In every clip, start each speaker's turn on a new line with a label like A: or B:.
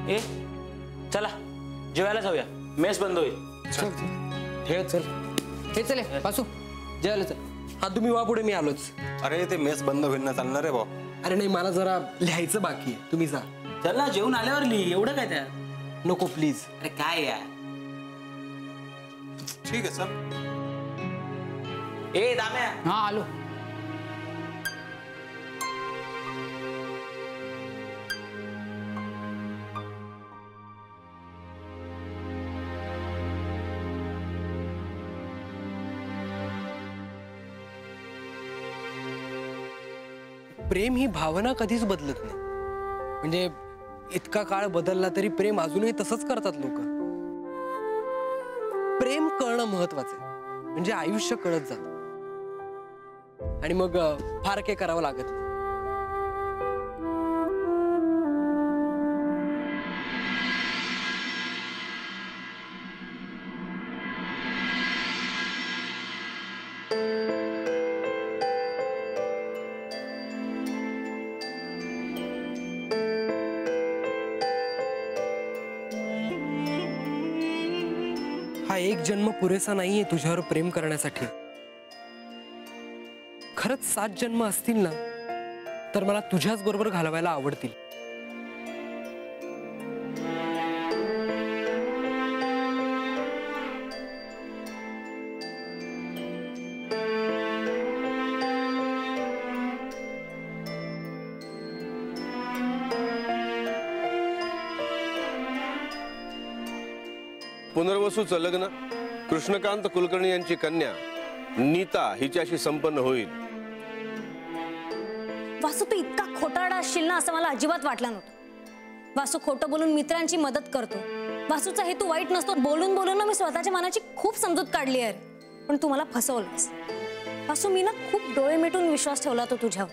A: ए चला जेवायला जाऊया, मेस बंद होईल.
B: चल चल हे चले वासू जेवायला चल. हा तुम्ही वा पुढे, मी आलोच.
C: अरे ते मेस बंद होईल ना, चालणार रे भाऊ.
B: अरे नाही, मला जरा लिहायचं बाकी आहे, तुम्ही जा.
A: चल ना, जेवून आल्यावर लिही, एवढं काय त्या.
B: नको प्लीज.
A: अरे काय यार.
C: ठीक आहे चल.
A: ए दाम्या.
D: हा आलो.
B: प्रेम ही भावना कधीच बदलत नाही. म्हणजे इतका काळ बदलला तरी प्रेम अजूनही तसंच करतात लोक. प्रेम कळणं महत्वाचं आहे, म्हणजे आयुष्य कळत जात आणि मग फार काही करावं लागत नाही. हा एक जन्म पुरेसा नाहीये तुझ्यावर प्रेम करण्यासाठी. खरंच 7 जन्म असतील ना, तर मला तुझ्याच बरोबर घालवायला आवडतील.
E: पुनर्वसूचं लग्न कृष्णकांत कुलकर्णी यांची कन्या नीता हिच्याशी संपन्न होईल.
F: वासू तू इतका खोटारडा असशील ना, असं मला अजिबात वाटलं नव्हतं. वासू खोटं बोलून मित्रांची मदत करतो. वासूचा हेतू वाईट नसतो. बोलून बोलून ना मी स्वतःच्या मनाची खूप समजूत काढली आहे, पण तू मला फसवलंस. वासू मी ना खूप डोळे मिटून विश्वास ठेवला होता तुझ्यावर.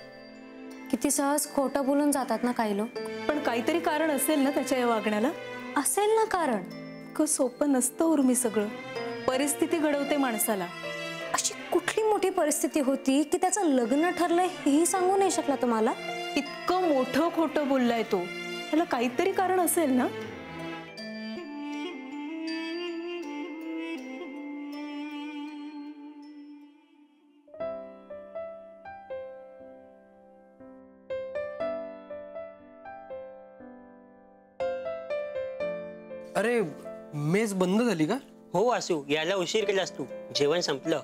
F: किती सहज खोटं बोलून जातात ना काही लोक.
G: पण काहीतरी कारण असेल ना त्याच्या या वागण्याला.
F: असेल ना कारण.
G: सोपं नसतं उर्मी, सगळं परिस्थिती घडवते माणसाला.
F: अशी कुठली मोठी परिस्थिती होती की त्याचं लग्न ठरलंय हेही सांगू नाही शकला तुम्हाला.
G: इतकं मोठं खोटं बोललाय तो, त्याला काहीतरी कारण असेल ना.
B: अरे मेस बंद झाली का?
H: हो वासू, यायला उशीर केलास तू. जेवण संपलं.